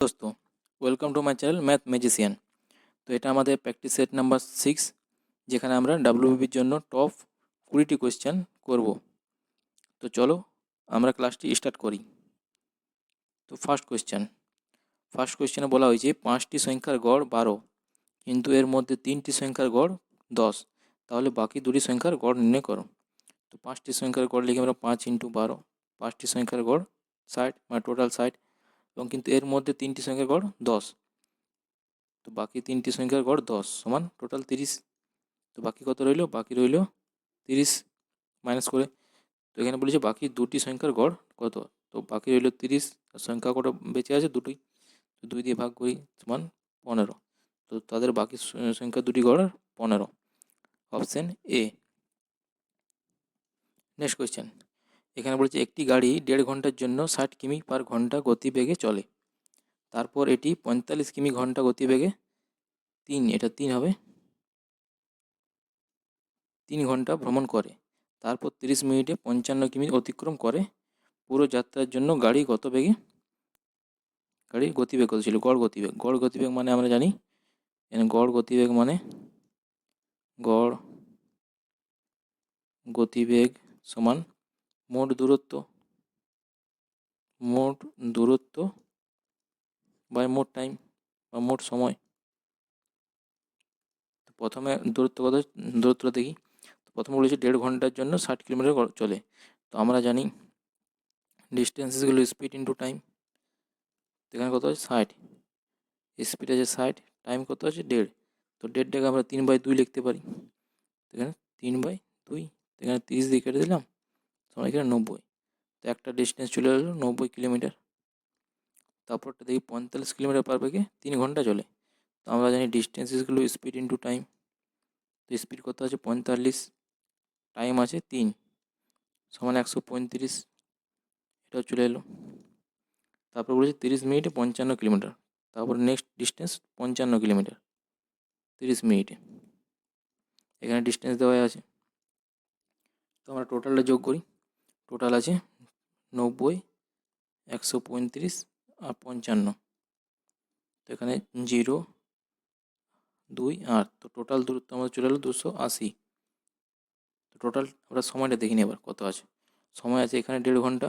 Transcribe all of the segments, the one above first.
दोस्तों welcome to my channel math magician. তো এটা আমাদের প্র্যাকটিস সেট নাম্বার 6, যেখানে আমরা ডাব্লিউবিপির জন্য টপ 20টি কোয়েশ্চেন করব। তো চলো আমরা ক্লাসটি স্টার্ট করি। তো ফার্স্ট কোয়েশ্চেনে বলা হয়েছে 5টি সংখ্যার গড় 12, কিন্তু এর মধ্যে 3টি সংখ্যার গড় 10, তাহলে বাকি দুটি সংখ্যার গড় নির্ণয় করো। তো 5টি সংখ্যার গড় লিখে আমরা 5 × 12, 5টি সংখ্যার গড় 60, মানে টোটাল 60, এবং কিন্তু এর মধ্যে 3টি সংখ্যার গড় 10, তো বাকি 3টি সংখ্যার গড় 10 সমান টোটাল 30। তো বাকি কত রইল? বাকি রইল 30 মাইনাস করে। তো এখানে বলেছে বাকি দুটি সংখ্যার গড় কত, তো বাকি রইল 30, সংখ্যা কটা বেঁচে আছে? দুটোই। তো 2 দিয়ে ভাগ করি সমান 15। তো তাদের বাকি সংখ্যা দুটি গড় 15, অপশন এ। নেক্সট কোয়েশ্চেন, এখানে বলেছে একটি গাড়ি 1.5 ঘন্টার জন্য 60 কিমি/ঘন্টা গতিবেগে চলে, তারপর এটি 45 কিমি/ঘন্টা গতিবেগে 3 হবে 3 ঘন্টা ভ্রমণ করে, তারপর 30 মিনিটে 55 কিমি অতিক্রম করে। পুরো যাত্রার জন্য গাড়ির গতিবেগ কত ছিল? গড় গতিবেগ মানে আমরা জানি গড় গতিবেগ সমান মোট দূরত্ব বাই মোট টাইম বা মোট সময়। তো প্রথমে দূরত্বটা দেখি। তো প্রথমে বলেছি 1.5 ঘন্টার জন্য 60 কিলোমিটার চলে। তো আমরা জানি distance is equal to speed into time. তো এখানে কত আছে? 60, স্পিড আছে 60, টাইম কত আছে? 1.5। তো 1.5টাকে আমরা 3/2 লিখতে পারি। তো এখানে 3/2, তো এখানে 30 দিয়ে কেটে দিলাম, সমান এখানে 90। তো একটা ডিস্টেন্স চলে এলো 90 কিলোমিটার। তারপরটা দেখি 45 কিলোমিটার/বেগে 3 ঘন্টা চলে। তো আমরা জানি distance is equal to speed into time. তো স্পিড কত আছে? 45, টাইম আছে 3, সমান 135, এটাও চলে এলো। তারপর বলেছে 30 মিনিটে 55 কিলোমিটার, তারপর নেক্সট ডিস্টেন্স 55 কিলোমিটার 30 মিনিটে। এখানে ডিস্টেন্স দেওয়া আছে। তো আমরা টোটালটা যোগ করি। টোটাল আছে 90, 135 আর 55। তো এখানে 0, 2, 8, তো টোটাল দূরত্ব আমাদের চলে এলো 280। তো টোটাল আমরা সময়টা দেখি নি এবার কত আছে। সময় আছে এখানে 1.5 ঘন্টা,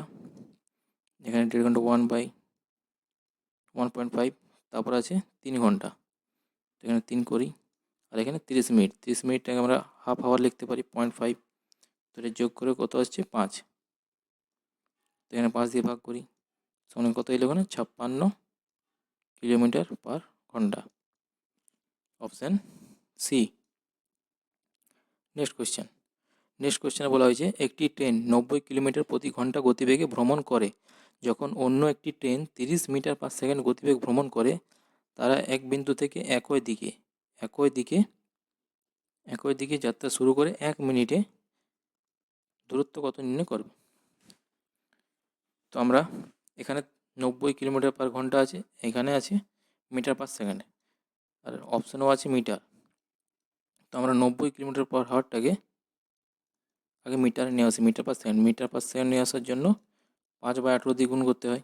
এখানে 1.5 ঘন্টা 1/1.5, তারপর আছে 3 ঘন্টা। তো এখানে 3 করি, আর এখানে 30 মিনিট। 30 মিনিটটাকে আমরা হাফ আওয়ার লিখতে পারি 0.5। তো এটা যোগ করে কত আসছে? 5। তো এখানে 5 দিয়ে ভাগ করি, সমান কত এলো? এখানে 56 কিলোমিটার/ঘন্টা, অপশান সি। নেক্সট কোয়েশ্চেনে বলা হয়েছে একটি ট্রেন 90 কিলোমিটার প্রতি ঘন্টা গতিবেগে ভ্রমণ করে, যখন অন্য একটি ট্রেন 30 মিটার/সেকেন্ড গতিবেগ ভ্রমণ করে। তারা এক বিন্দু থেকে একই দিকে যাত্রা শুরু করে 1 মিনিটে দূরত্ব কত নির্ণয় করবে। তো আমরা এখানে 90 কিলোমিটার/ঘন্টা আছে, এখানে আছে মিটার/সেকেন্ড, আর অপশানও আছে মিটার। তো আমরা 90 কিলোমিটার/হাওয়ারটাকে আগে মিটারে নিয়ে আসি, মিটার/সেকেন্ড নিয়ে আসার জন্য 5/18 দিয়ে গুণ করতে হয়।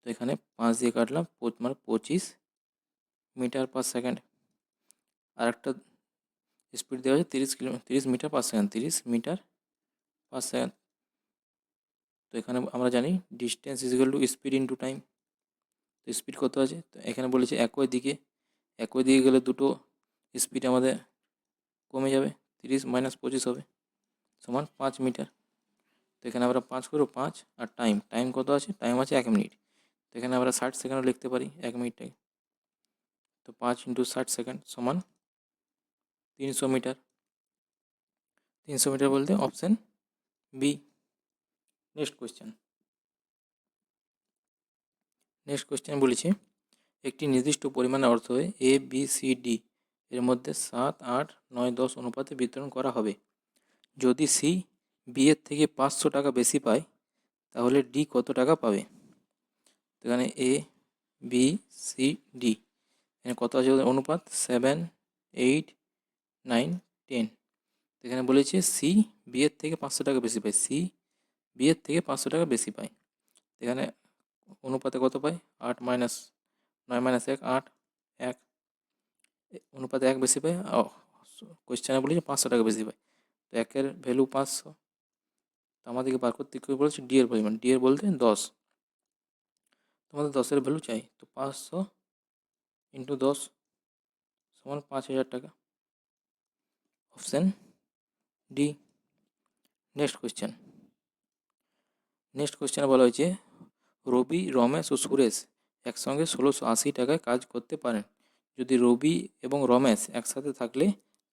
তো এখানে 5 দিয়ে কাটলাম, মানে 25 মিটার/সেকেন্ড। আর একটা স্পিড দেওয়া আছে 30 মিটার/সেকেন্ড, 30 মিটার/সেকেন্ড। তো এখানে আমরা জানি distance is equal to speed into time. তো স্পিড কত আছে? তো এখানে বলেছে একই দিকে গেলে দুটো স্পিড আমাদের কমে যাবে, 30 - 25 হবে, সমান 5 মিটার। তো এখানে আমরা 5 করবো, 5, আর টাইম কত আছে? টাইম আছে 1 মিনিট। তো এখানে আমরা 60 সেকেন্ডও লিখতে পারি 1 মিনিটটাকে। তো 5 × 60 সেকেন্ড সমান 300 মিটার। 300 মিটার বলতে অপশান বি। নেক্সট কোয়েশ্চেন বলেছি একটি নির্দিষ্ট পরিমাণের অর্থ এ বি সি ডি এর মধ্যে 7, 8, 9, 10 অনুপাতে বিতরণ করা হবে। যদি সি বি এর থেকে 500 টাকা বেশি পায়, তাহলে ডি কত টাকা পাবে? তো এখানে এ বি সি ডি, এখানে কত আছে অনুপাত? 7, 8, 9, 10। তো এখানে বলেছে সি বি এর থেকে 500 টাকা বেশি পায়, সি বি এর থেকে 500 টাকা বেশি পায়। এখানে অনুপাতে কত পায়? 8 - 9 - 1 8, 1 অনুপাতে 1 বেশি পায়। কোয়েশ্চেনে বলেছে 500 টাকা বেশি পায়, তো 1-এর ভ্যালু 500। তো আমাদেরকে বার করতে কী বলেছে, ডি এর পরিমাণ, ডি এর বলতে 10, তোমাদের 10-এর ভ্যালু চাই। তো 500 ইন্টু 10 সমান 5000 টাকা, অপশান ডি। নেক্সট কোয়েশ্চেনে বলা হয়েছে রবি, রমেশ ও সুরেশ একসঙ্গে 1680 টাকায় কাজ করতে পারেন। যদি রবি এবং রমেশ একসাথে থাকলে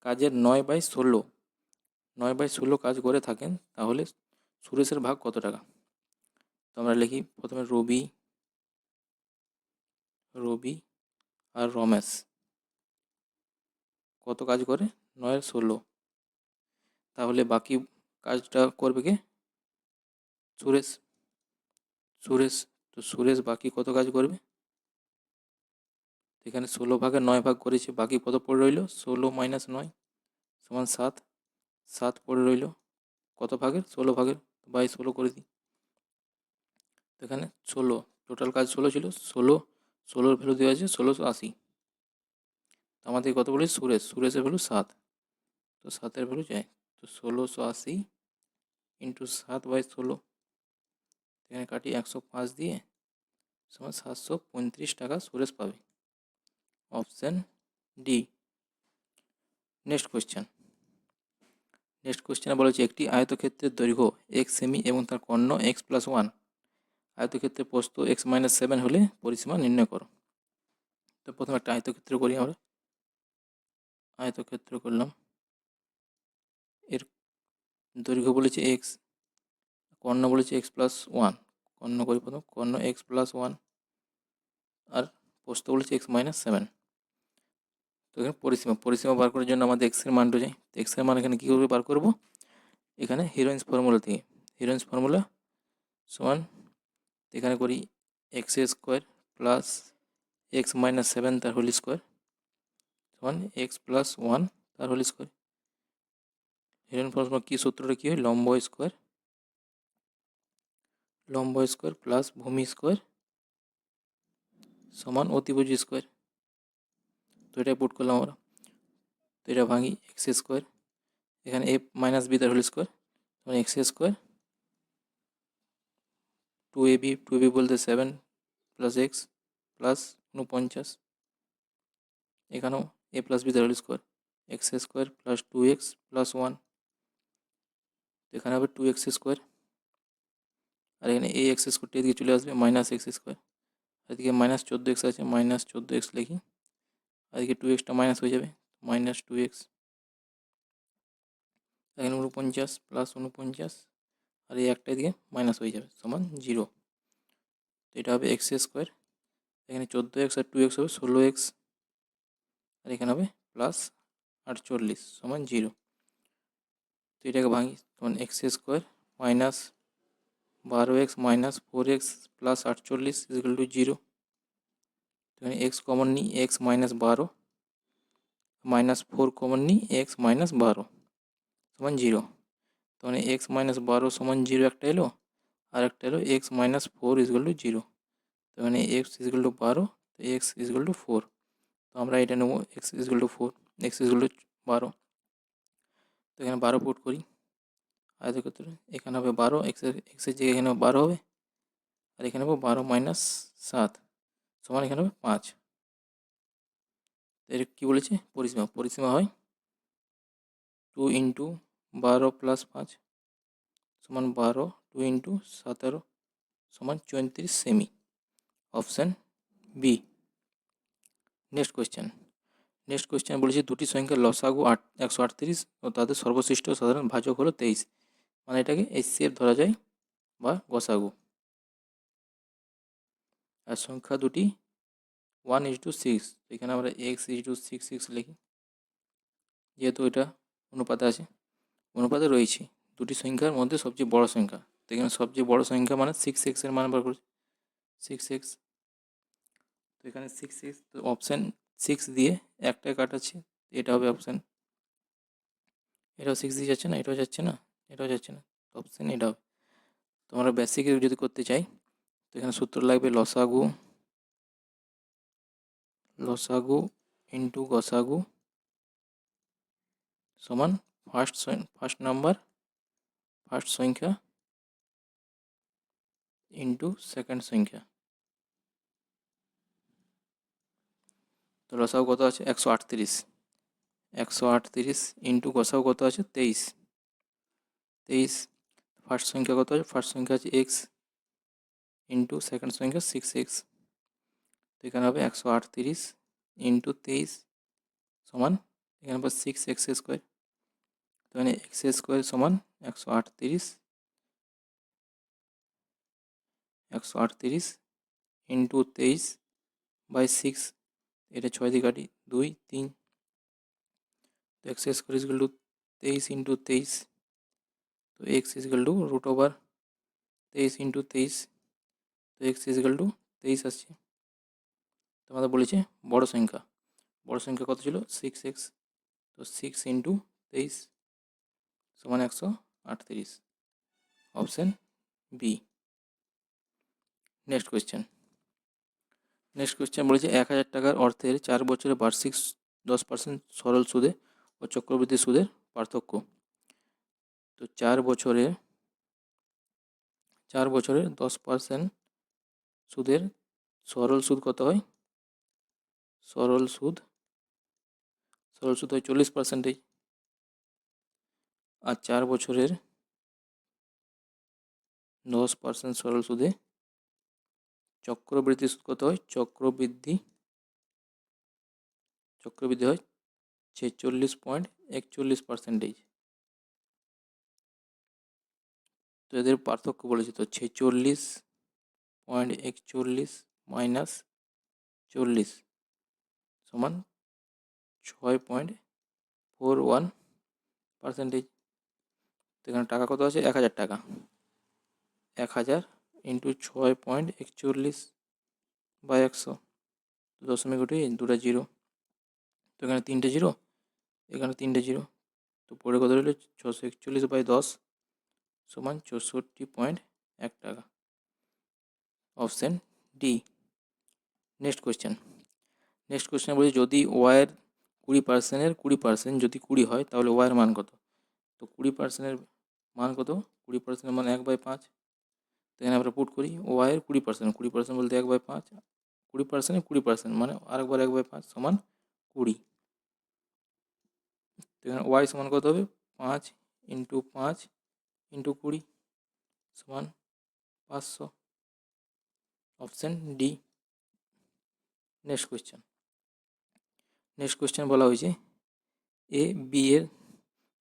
কাজের 9/16 কাজ করে থাকেন, তাহলে সুরেশের ভাগ কত টাকা? তো আমরা লিখি প্রথমে রবি আর রমেশ কত কাজ করে, 9/16, তাহলে বাকি কাজটা করবে কে? সুরেশ। তো সুরেশ বাকি কত কাজ করবে? এখানে 16 ভাগে 9 ভাগ করেছে, বাকি কত পড়ে রইল? 16 - 9 সমান 7, 7 পড়ে রইল কত ভাগের? 16 ভাগের, 16 করে দিই। তো এখানে 16, টোটাল কাজ 16 ছিল, 16-16-র ভ্যালু দেওয়া আছে 1680। তো আমাদের কত বলি? সুরেশের ভ্যালু 7, তো 7-এর ভ্যালু চাই। তো 1680 ইন্টু 7/16, এখানে কাটি 105 দিয়ে, সমান 735 টাকা সুরেশ পাবে, অপশান ডি। নেক্সট কোয়েশ্চেনে বলা হচ্ছে একটি আয়তক্ষেত্রের দৈর্ঘ্য x সেমি এবং তার কর্ণ x+1, আয়তক্ষেত্রের প্রস্থ x-7 হলে পরিসীমা নির্ণয় করো। তো প্রথমে একটা আয়তক্ষেত্র করি আমরা, আয়তক্ষেত্র করলাম, এর দৈর্ঘ্য বলেছে x, কর্ণ বলেছে x+1, কর্ণ করি প্রথম, কর্ণ x+1 আর প্রস্থ বলেছে x-7। তো এখানে পরিসীমা বার করার জন্য আমাদের এক্সের মানটা চাই। তো এক্সের মান এখানে কী করে বার করব? এখানে হিরোইন্স ফর্মুলা থেকে, হিরোইন্স ফর্মুলা সমান, এখানে করি x² প্লাস x-7 তার হোল স্কোয়ার সমান x+1 তার হোল স্কোয়ার। হিরোইন ফর্মুলা কী, সূত্রটা কী হয়? লম্ব স্কোয়ার প্লাস ভূমি স্কোয়ার সমান অতিভুজ স্কোয়ার। তো এটা পুট করলাম আমরা, তো এটা ভাঙি, x², এখানে a - b তার হোল স্কোয়ার সমান x² 2ab বলতে 7 প্লাস x প্লাস 49, এখানেও a+b তার whole square x² plus 2x plus 1, এখানে হবে 2x², আর এখানে ax² এদিকে চলে আসবে -x², এদিকে -14x আছে, -14x লিখি, আর এদিকে 2xটা মাইনাস হয়ে যাবে, -2x, এখানে 49 প্লাস 49, আর এই একটা এদিকে মাইনাস হয়ে যাবে সমান 0। তো এটা হবে x², এখানে 14x আর 2x হবে 16x, আর এখানে হবে প্লাস 48 সমান 0। তো এটাকে ভাঙি, তখন x² minus 12x minus 4x plus 48 equal to 0। এখানে x কমন নিই, x - 12 মাইনাস 4 কমন নিই, x - 12 সমান 0। তখন x - 12 সমান 0 একটা এলো, আর একটা এলো x - 4 ইকুয়াল টু 0। তো এখানে x ইকুয়াল টু 12, তো x ইকুয়াল টু 4। তো আমরা এটা নেবো x equal to 4, x equal to 12। তো এখানে 12 পুট করি আয়তক্ষেত্রে, এখানে হবে 12, এক্সের জায়গায় এখানে 12 হবে, আর এখানে হবে 12 - 7 সমান এখানে হবে 5। এর কী বলেছে? পরিসীমা হয় 2 ইন্টু 12 প্লাস 5 সমান 12, 2 ইন্টু 17 সমান 34 সেমি, অপশান বি। নেক্সট কোয়েশ্চেন বলেছে দুটি সংখ্যার লসাগু 138 ও তাদের সর্বশ্রেষ্ঠ সাধারণ ভাজক হলো 23, মানে এটাকে HCF ধরা যায় বা গসাগু। আর সংখ্যা দুটি 1:6, এখানে আমরা x:6 লিখি, যেহেতু এটা অনুপাতে রয়েছে দুটি সংখ্যার মধ্যে সবচেয়ে বড় সংখ্যা। তো এখানে সবচেয়ে বড় সংখ্যা মানে 6x এর মান বার করছি, 6x। তো এখানে 6x, তো অপশান 6 দিয়ে একটাই কাটাচ্ছি, এটা হবে অপশান, এটাও 6 দিয়ে যাচ্ছে না, এটাও যাচ্ছে না, এটাও যাচ্ছে না, তো অপশান এটা হবে। তো আমরা বেসিক যদি করতে চাই, তো এখানে সূত্র লাগবে লসাগু লসাগু ইন্টু গসাগু সমান ফার্স্ট নাম্বার ফার্স্ট সংখ্যা ইন্টু সেকেন্ড সংখ্যা। তো লসাগু কত আছে 138, 138 ইন্টু গসাগু কত আছে 23, 23 ফার্স্ট সংখ্যা কত আছে, ফার্স্ট সংখ্যা আছে এক্স ইন্টু সেকেন্ড সংখ্যা 6x। তো এখানে হবে 138 ইন্টু 23 সমান এখানে হবে 6x²। তো এখানে x² সমান 138, 138 ইন্টু 23/6, এটা 6 দিয়ে কাটি 2 3। তো x² ইকুয়াল টু 23 ইন্টু 23, তো x ইকুয়াল টু √23 ইন্টু 23, তো x ইকুয়াল টু 23 আসছে। তোমাদের বলেছে বড় সংখ্যা কত ছিল 6x, তো 6 ইন্টু 23 সমান 138, অপশান বি। নেক্সট কোয়েশ্চেন বলেছে 1000 টাকার অর্থের 4 বছরে বার্ষিক 10% সরল সুদে ও চক্রবৃদ্ধি সুদের পার্থক্য। তো 4 বছরের 10% সুদের সরল সুদ কত হয়, সরল সুদ হয় 40%। আর 4 বছরের 10% সরল সুদে চক্রবৃদ্ধি সুদ কত হয়, চক্রবৃদ্ধি হয় 46.41%। তো এদের পার্থক্য বলেছে, তো 46.41 মাইনাস 40 সমান 6.41%। তো এখানে টাকা কত আছে 1000 টাকা, 1000 ইন্টু 6.41/100, দশমিক উঠে 2টা জিরো, তো এখানে 3টে জিরো, এখানে 3টে জিরো, তো পরে কত রইল 641/10 সমান 64.1 টাকা, অপশান ডি। নেক্সট কোয়েশ্চেন বলছে যদি ওয়াইয়ের 20%-এর 20% যদি 20 হয় তাহলে ওয়াইয়ের মান কত। তো 20%-এর মান কত, 20%-এর মান 1/5। তো এখানে আমরা পুট করি ওয়াইয়ের 20% বলতে 1/5, 20%-এ 20% মানে আরেকবার 1/5 সমান 20। তো এখানে ওয়াই সমান কত হবে 5 ইন্টু 5 ইন্টু 20 সমান 500, অপশান ডি। নেক্সট কোয়েশ্চেন বলা হয়েছে এ বি এর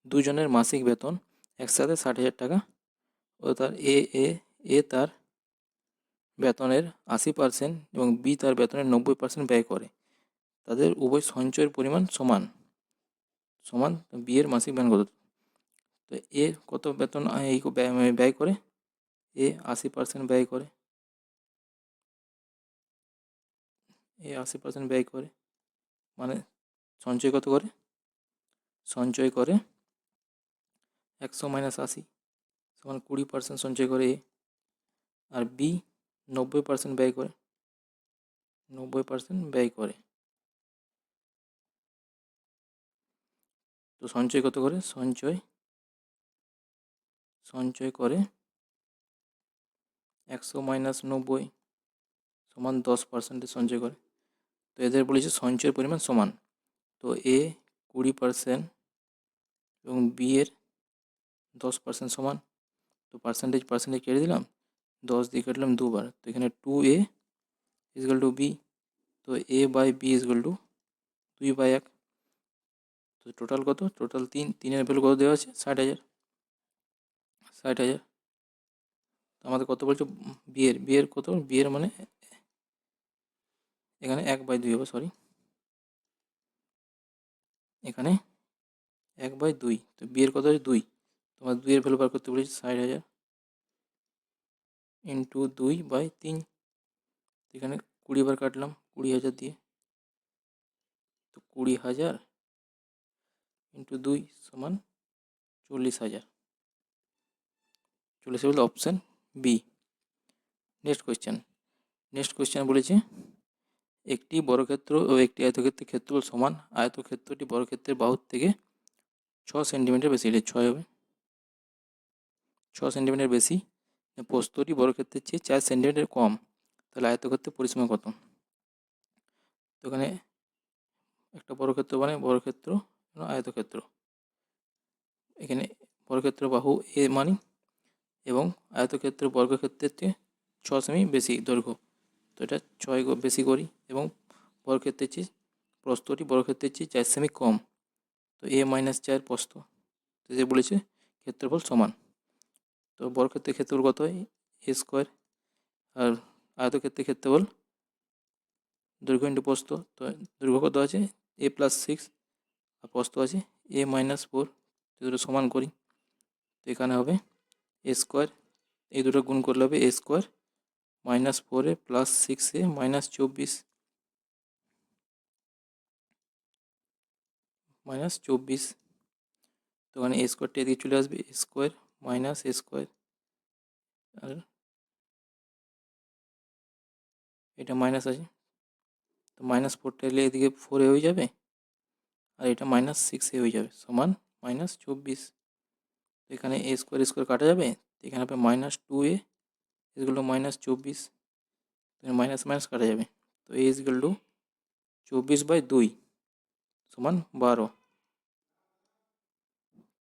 দুজনের মাসিক বেতন একসাথে 60,000 টাকা ও তার এ তার বেতনের 80% এবং বি তার বেতনের 90% ব্যয় করে। তাদের উভয় সঞ্চয়ের পরিমাণ সমান বি এর মাসিক বেতন কত। তো এ কত বেতন ব্যয় করে, এ 80% ব্যয় করে, এ 80% ব্যয় করে মানে সঞ্চয় কত করে, সঞ্চয় করে 100 মাইনাস 80 সমান 20% সঞ্চয় করে এ। আর বি 90% ব্যয় করে, 90% ব্যয় করে। তো সঞ্চয় কত করে, সঞ্চয় করে 100 মাইনাস 90 সমান 10% সঞ্চয় করে। তো এদের বলেছে সঞ্চয়ের পরিমাণ সমান। তো এ 20% এবং বি এর 10% সমান। তো পার্সেন্টেজ কেটে দিলাম, 10 দিয়ে কাটলাম দুবার, তো এখানে 2a ইজকাল টু বি, তো a by B is equal to 2/1। তো টোটাল কত, টোটাল 3-3-এর ভ্যালু কত দেওয়া আছে 60,000। তো আমাদের কত বলছো বিয়ের কত, বিয়ের মানে এখানে 1/2 হবে, সরি এখানে 1/2। তো বিয়ের কত আছে 2, তোমার 2-এর ভ্যালু বার করতে বলেছি 60,000 ইন্টু 2/3। এখানে 20 বার কাটলাম 20,000 দিয়ে, তো 20,000 ইন্টু 2 সমান 40,000, 40,000 বলতে অপশান বি। নেক্সট কোয়েশ্চেন বলেছে একটি বর্গক্ষেত্র ও একটি আয়তক্ষেত্রের ক্ষেত্রফল সমান। আয়তক্ষেত্রটি বর্গক্ষেত্রের বাহুর থেকে 6 সেন্টিমিটার বেশি, এটা 6 হবে, 6 সেন্টিমিটার বেশি। প্রস্থটি বর্গক্ষেত্রের চেয়ে 4 সেন্টিমিটার কম, তাহলে আয়তক্ষেত্রের পরিসীমা কত? তো এখানে একটা বর্গক্ষেত্র মানে বর্গক্ষেত্র আয়তক্ষেত্র, এখানে বর্গক্ষেত্র বাহু এ মানি এবং আয়তক্ষেত্র বর্গক্ষেত্রের চেয়ে 6 সেমি বেশি দৈর্ঘ্য, তো এটা 6 বেশি করি, এবং বর্গক্ষেত্রের চেয়ে প্রস্থটি বর্গক্ষেত্রের চেয়ে 4 সেমি কম, তো a-4 প্রস্থ, তো যে বলেছে ক্ষেত্রফল সমান। তো বর্গক্ষেত্রের ক্ষেত্রফল কত হয়? a স্কোয়ার, আর আয়তক্ষেত্রের ক্ষেত্রফল দৈর্ঘ্য ইন্টু প্রস্থ, তো দৈর্ঘ্য কত আছে a+6 আর প্রস্থ আছে a-4, তো দুটো সমান করি, তো এখানে হবে a স্কোয়ার, এই দুটো গুণ করলে হবে a স্কোয়ার -4a + 6a -24 তো এখানে a স্কোয়ারটা এদিকে চলে আসবে, a square minus a square, আর এটা মাইনাস আছে, তো -4টা এলে এদিকে 4a হয়ে যাবে, আর এটা -6a হয়ে যাবে, সমান -24। তো এখানে a স্কোয়ার স্কোয়ার কাটা যাবে, তো এখানে হবে -2a, এগুলো -24, মাইনাস মাইনাস কাটা যাবে, তো a ইজ ইকুয়াল টু 24/2 সমান 12,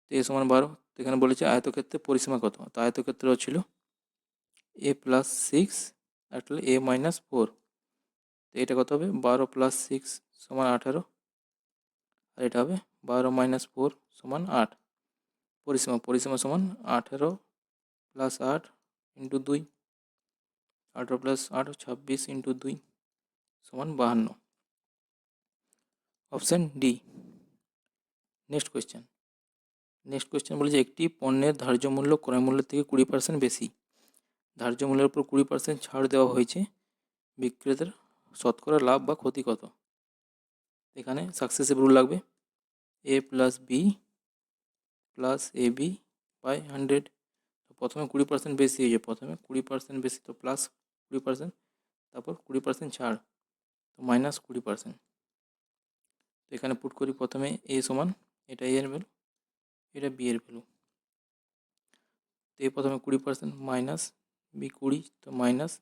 তো a সমান 12। তো এখানে বলেছে আয়তক্ষেত্রের পরিসীমা কত, তো আয়তক্ষেত্র ছিল a+6 আর a-4, তো এটা কত হবে 12 + 6 সমান 18, আর এটা হবে 12 - 4 সমান 8। পরিসীমা সমান 18 + 8 × 2, 18 + 8 26 × 2 সমান 52। Option D. নেক্সট কোয়েশ্চেন বলেছে একটি পণ্যের ধার্য মূল্য ক্রয় মূল্যের থেকে 20% বেশি, ধার্য মূল্যের উপর 20% ছাড় দেওয়া হয়েছে, বিক্রেতার শতকরা লাভ বা ক্ষতি কত? এখানে সাকসেসিভ রুল লাগবে, a + b + ab বাই 100, তো প্রথমে 20% বেশি হয়েছে, প্রথমে 20% বেশি, তো +20%, তারপর 20% ছাড়, তো -20%। তো এখানে পুট করি প্রথমে a সমান, এটা a এর ভ্যালু, এটা b এর ভ্যালু, তো a প্রথমে 20% মাইনাস b 20, তো -20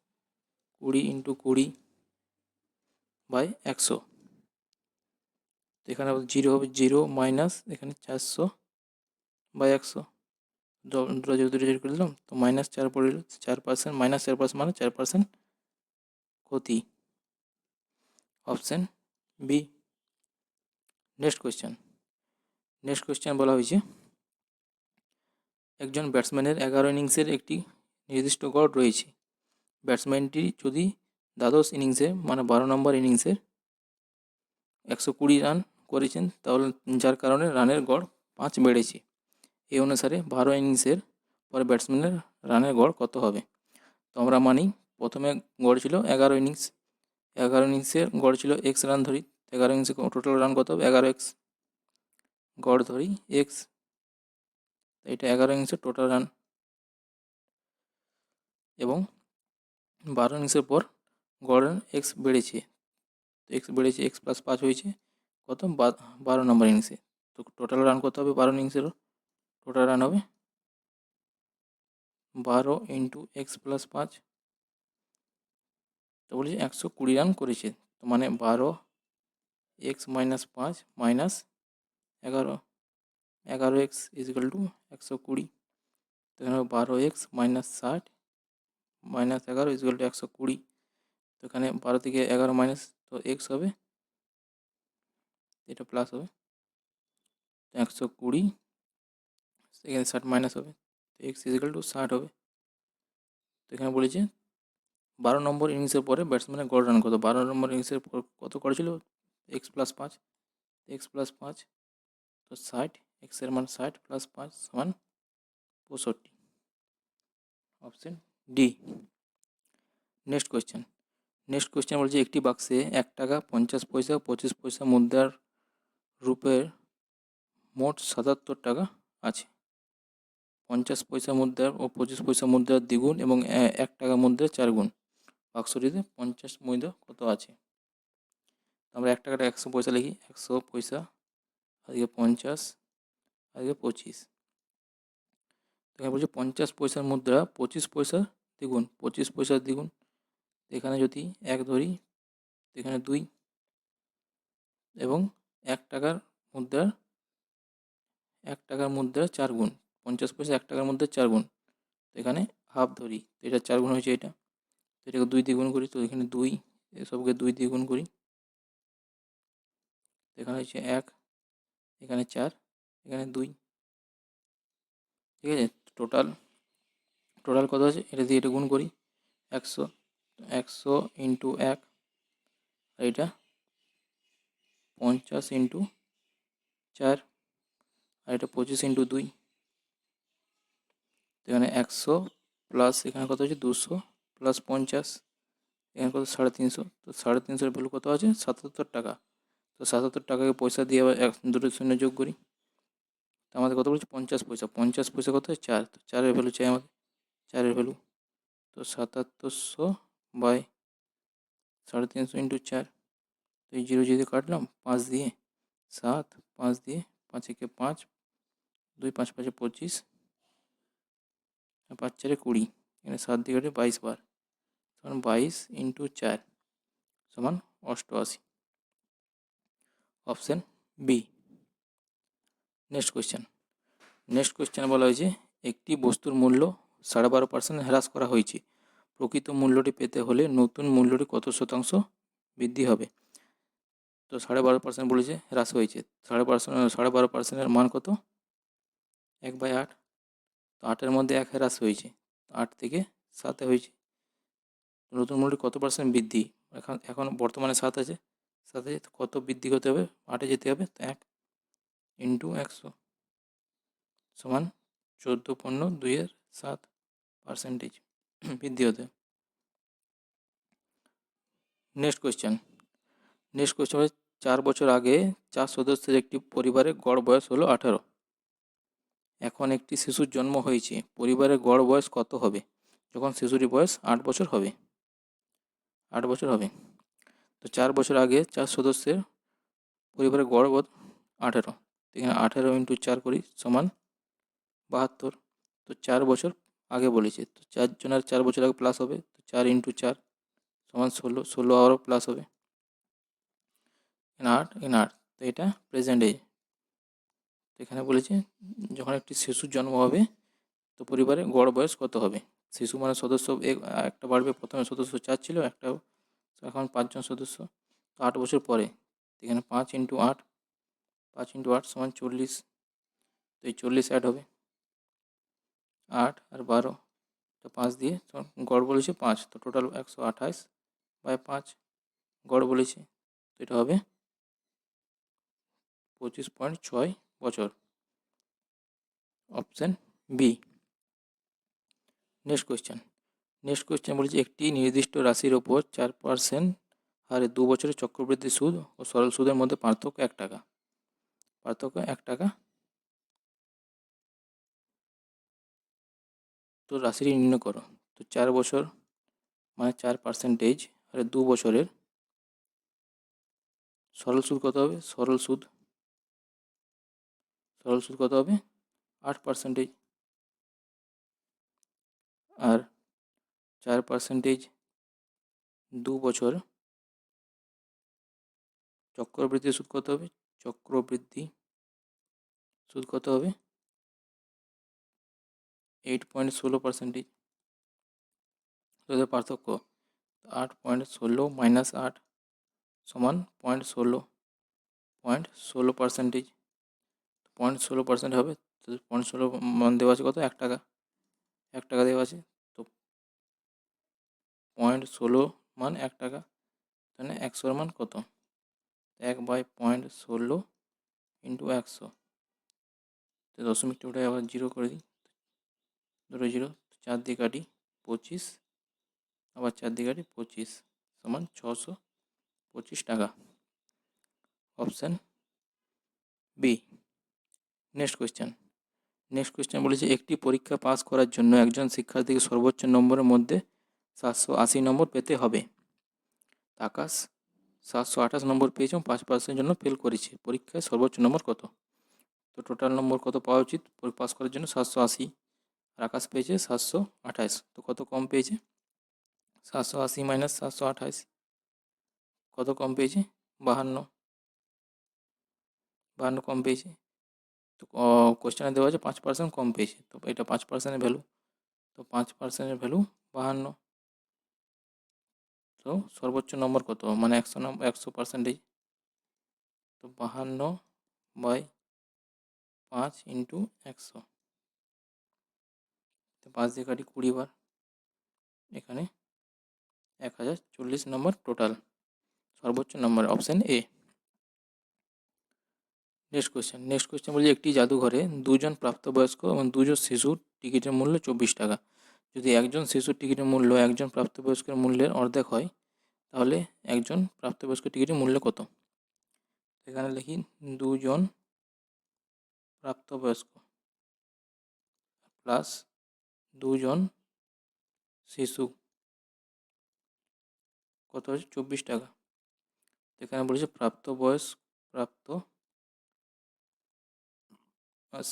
× 20 বাই 100, তো এখানে 0 হবে 0 মাইনাস এখানে 400/100, দুটো যেহেতু রেজাল্ট করে দিলাম, তো -4 পড়ে এলো, 4% -4% মানে 4% ক্ষতি, অপশান বি। নেক্সট কোয়েশ্চেন বলা হয়েছে একজন ব্যাটসম্যানের 11 ইনিংসের একটি নির্দিষ্ট গড় রয়েছে, ব্যাটসম্যানটি যদি দ্বাদশ ইনিংসে মানে 12 নম্বর ইনিংসে 120 রান করেছেন, তাহলে যার কারণে রানের গড় 5 বেড়েছে, এই অনুসারে 12 ইনিংসের পরে ব্যাটসম্যানের রানের গড় কত হবে? তো আমরা মানি প্রথমে গড় ছিল 11 ইনিংসের গড় ছিল x রান ধরি, 11 ইনিংসে টোটাল রান কত হবে 11x, গড় ধরি x, এটা 11 ইনিংসের টোটাল রান, এবং 12 ইনিংসের পর গড় x বেড়েছে, তো x বেড়েছে, x+5 হয়েছে কত 12 নম্বর ইনিংসে, তো টোটাল রান কত হবে 12 ইনিংসেরও, টোটাল রান হবে 12 × x+5, তো বলছি 120 রান করেছে, তো মানে 12x - 5 - 11, 11x is equal to 120, তো এখানে 12x - 60 - 11 ইজ ইকুয়াল টু 120, তো এখানে 12 থেকে 11 মাইনাস, তো x হবে, এটা প্লাস হবে, তো 120, এখানে 60 মাইনাস হবে, তো x ইজ ইকুয়াল টু 60 হবে। তো এখানে বলেছে 12 নম্বর ইনিংসের পরে ব্যাটসম্যানের গড় রান কত, 12 নম্বর ইনিংসের পর কত করেছিল x+5, x+5, তো 60, এক্সের মান 60 + 5 সমান 65, অপশন ডি। নেক্সট কোয়েশ্চেন বলছে একটি বাক্সে 1 টাকা 50 পয়সা 25 পয়সা মুদ্রার রূপের মোট 77 টাকা আছে, 50 পয়সা মুদ্রার ও 25 পয়সা মুদ্রার দ্বিগুণ এবং 1 টাকা মুদ্রার 4 গুণ, বাক্সটিতে 50 মূল্য কত আছে? আমরা 1 টাকাটা 100 পয়সা লিখি, 100 পয়সা, আজকে 50, আজকে 25। এখানে বলছে 50 পয়সার মুদ্রা 25 পয়সা দ্বিগুণ, 25 পয়সার দ্বিগুণ। এখানে যদি 1 ধরি, এখানে 2, এবং 1 টাকার মুদ্রার 4 গুণ, 50 পয়সা 1 টাকার মধ্যে 4 গুণ। তো এখানে হাফ ধরি, তো এটা 4 গুণ হয়েছে এটা, তো এটাকে 2 দিয়ে গুণ করি, তো এখানে 2, এসবকে 2 দিয়ে গুণ করি, এখানে হচ্ছে 1, এখানে 4, এখানে 2, ঠিক আছে। টোটাল কত আছে, এটা দিয়ে এটা গুণ করি, 100, 100 ইন্টু 1, আর এটা 50 ইন্টু 4, আর এটা 25 ইন্টু 2। এখানে 100 প্লাস এখানে কত হচ্ছে 200 প্লাস 50, এখানে কত 350, তো 350 ভ্যালু কত আছে 77 টাকা। তো 77 টাকাকে পয়সা দিয়ে আবার দুটো শূন্য যোগ করি, তো আমাদের কত বলছে 50 পয়সা, 50 পয়সা কত 4, তো 4-এর ভ্যালু চাই আমাদের, 4-এর ভ্যালু, তো 7700 বাই 350 ইন্টু 4, তো এই 0 যদি কাটলাম 5 দিয়ে, 7, 5 দিয়ে, 5 একে 5, 2 5 5 25, 5 4 20, এখানে 7 দিয়ে কাটে 22 বার, তখন 22 ইন্টু 4 সমান 88। Option B. নেক্সট কোয়েশ্চেন বলা হয়েছে একটি বস্তুর মূল্য 12.5% হ্রাস করা হয়েছে, প্রকৃত মূল্যটি পেতে হলে নতুন মূল্যটি কত শতাংশ বৃদ্ধি হবে। তো 12.5% বলেছে হ্রাস হয়েছে, 12.5%-এর মান কত 1/8, তো 8-এর মধ্যে 1 হ্রাস হয়েছে, 8 থেকে 7-এ হয়েছে, নতুন মূল্যটি কত পার্সেন্ট বৃদ্ধি, এখন বর্তমানে 7 আছে, 7 আছে, কত বৃদ্ধি করতে হবে, 8-এ যেতে হবে, তো 1 ইন্টু 100 সমান 14.2% বৃদ্ধি হতে। নেক্সট কোয়েশ্চেন হচ্ছে 4 বছর আগে 4 সদস্যের একটি পরিবারের গড় বয়স হলো 18, এখন একটি শিশুর জন্ম হয়েছে, পরিবারের গড় বয়স কত হবে যখন শিশুটির বয়স 8 বছর হবে। 8 বছর হবে, তো 4 বছর আগে 4 সদস্যের পরিবারের গড় বয়স 18, এখানে 18 ইন্টু 4 করি সমান 72, তো 4 বছর আগে বলেছে, তো 4 জনের 4 বছর আগে প্লাস হবে, তো 4 ইন্টু 4 সমান 16, 16 আবারও প্লাস হবে, এখানে 8, এখানে 8, তো এটা প্রেজেন্ট এজ। তো এখানে বলেছে যখন একটি শিশুর জন্ম হবে তো পরিবারে গড় বয়স কত হবে, শিশু মানে সদস্য একটা বাড়বে, প্রথমে সদস্য 4 ছিল, একটা এখন 5 জন সদস্য, তো 8 বছর পরে, এখানে 5 ইন্টু 8, 5 ইন্টু 8 সমান 40, তো এই 40 অ্যাড হবে, 8 আর 12, তো 5 দিয়ে গড় বলেছে 5, তো টোটাল 128 বাই 5 গড় বলেছে, তো এটা হবে 25.6 বছর। Option B. নেক্সট কোয়েশ্চেন বলেছে একটি নির্দিষ্ট রাশির ওপর 4% হারে 2 বছরের চক্রবৃদ্ধি সুদ ও সরল সুদের মধ্যে পার্থক্য 1 টাকা, তো রাশিটি নির্ণয় করো। তো 4 বছর মানে 4% আর 2 বছরের সরল সুদ কত হবে, সরল সুদ কত হবে 8%, আর 4% 2 বছর চক্রবৃদ্ধি সুদ কত হবে, চক্রবৃদ্ধি সুদ কত হবে 8.16%, তো এদের পার্থক্য 8.16 মাইনাস 8 সমান 0.16%, 0.16% হবে, তো 0.16 মান দেওয়া আছে কত 1 টাকা, 1 টাকা দেওয়া আছে, তো 0.16 মান 1 টাকা, তাহলে 100-এর মান কত 1/0.16 ইন্টু 100, তো দশমিকটা ওটাই আবার 0 করে দিই, দুটো 0, 4 দিয়ে কাটি 25, আবার 4 দিয়ে কাটি 25 সমান 625 টাকা। Option B. নেক্সট কোয়েশ্চেন বলেছে একটি পরীক্ষা পাস করার জন্য একজন শিক্ষার্থীকে সর্বোচ্চ নম্বরের মধ্যে 780 নম্বর পেতে হবে। আকাশ 728 নম্বর পেয়েছে এবং 5% জন্য ফেল করেছে। পরীক্ষায় সর্বোচ্চ নম্বর কত? তো টোটাল নম্বর কত পাওয়া উচিত পাস করার জন্য? 780। আর আকাশ পেয়েছে 728। তো কত কম পেয়েছে? 780 মাইনাস 728 কত কম পেয়েছে? 52 কম পেয়েছে। তো কোশ্চেনে দেওয়া আছে 5% কম পেয়েছে, তো এটা 5%-এর ভ্যালু। তো 5%-এর ভ্যালু 52। তো সর্বোচ্চ নম্বর কত, মানে 100%। তো 52/5 ইন্টু 100। তো 5 দিয়ে কাটি 20 বার, এখানে 1040 নম্বর টোটাল সর্বোচ্চ নম্বর, অপশান এ। নেক্সট কোয়েশ্চেন বলছে একটি জাদুঘরে দুজন প্রাপ্তবয়স্ক এবং দুজন শিশুর টিকিটের মূল্য 24 টাকা। যদি একজন শিশুর টিকিটের মূল্য একজন প্রাপ্তবয়স্কের মূল্যের অর্ধেক হয়, তাহলে একজন প্রাপ্তবয়স্ক টিকিটের মূল্য কত? এখানে লিখি দুজন প্রাপ্তবয়স্ক প্লাস দুজন শিশু কত হচ্ছে? 24 টাকা। এখানে বলেছে প্রাপ্ত আর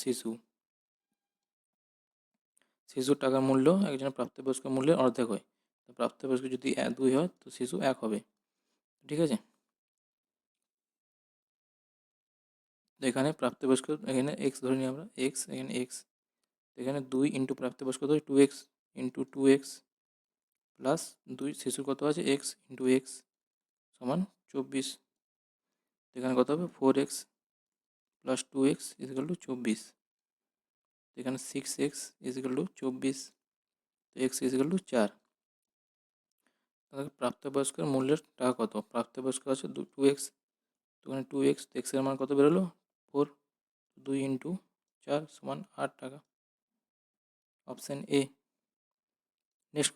শিশুর টাকার মূল্য একজন প্রাপ্তবয়স্ক মূল্যের অর্ধেক হয়। তো প্রাপ্তবয়স্ক যদি 2 হয় তো শিশু 1 হবে। ঠিক আছে, তো এখানে প্রাপ্তবয়স্ক, এখানে এক্স ধরে নিই আমরা, এক্স, এখানে এক্স, এখানে 2 ইন্টু প্রাপ্তবয়স্ক ধরি 2x ইন্টু 2x প্লাস 2 শিশুর কত আছে? এক্স ইন্টু এক্স সমান 24। এখানে কত হবে? 4x plus 2x is equal two 24। এখানে 6x ইজিক্যাল টু 24, তো এক্স ইজিক্যাল টু 4। তাহলে প্রাপ্তবয়স্কের মূল্যের টাকা কত? প্রাপ্তবয়স্ক আছে 2x, তো এখানে 2x, তো এক্সের মান কত বেরোলো? 4। 2 ইন্টু 4 সমান 8 টাকা, অপশান এ। নেক্সট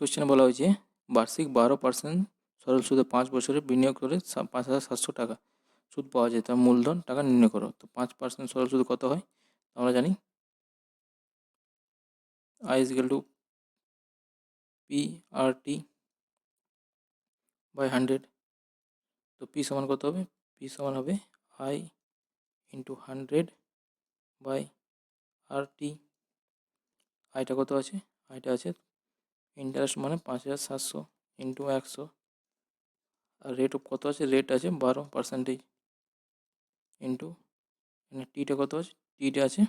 কোয়েশ্চেন বলা হয়েছে বার্ষিক 12% সরল সুদে 5 বছরে বিনিয়োগ করে 5,700 টাকা সুদ পাওয়া যায়, তার মূলধন টাকা নির্ণয় করো। তো 5% সরল সুদ কত হয়? আমরা জানি I is equal to PRT by 100। তো পি সমান কত হবে? পি সমান হবে আই ইন্টু 100 বাই RT। আইটা কত আছে? আইটা আছে ইন্টারেস্ট মানে 5,700 ইন্টু 100, আর রেট অফ কত আছে? রেট আছে 12% ইন্টু, এখানে টিটা কত আছে? টিটা আছে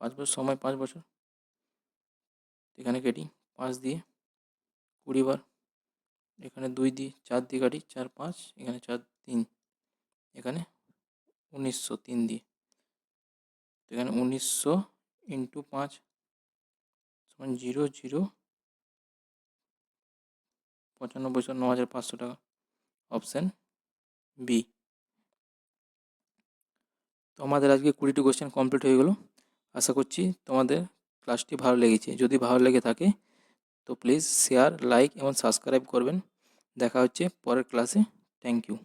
5 বছর, সময় 5 বছর। এখানে কেটি 5 দিয়ে 20 বার, এখানে 2 দিয়ে 4 দিয়ে কাটি 4 5, এখানে 4 3, এখানে 1900 3 দিয়ে, এখানে 1900 ইন্টু 5 সমান 0,095 9,500 টাকা, অপশান বি। তো আমাদের আজকে 20টি কোয়েশ্চেন কমপ্লিট হয়ে গেল। আশা করছি তোমাদের ক্লাসটি ভালো লেগেছে। যদি ভালো লেগে থাকে তো প্লিজ শেয়ার, লাইক এবং সাবস্ক্রাইব করবেন। দেখা হচ্ছে পরের ক্লাসে। Thank you.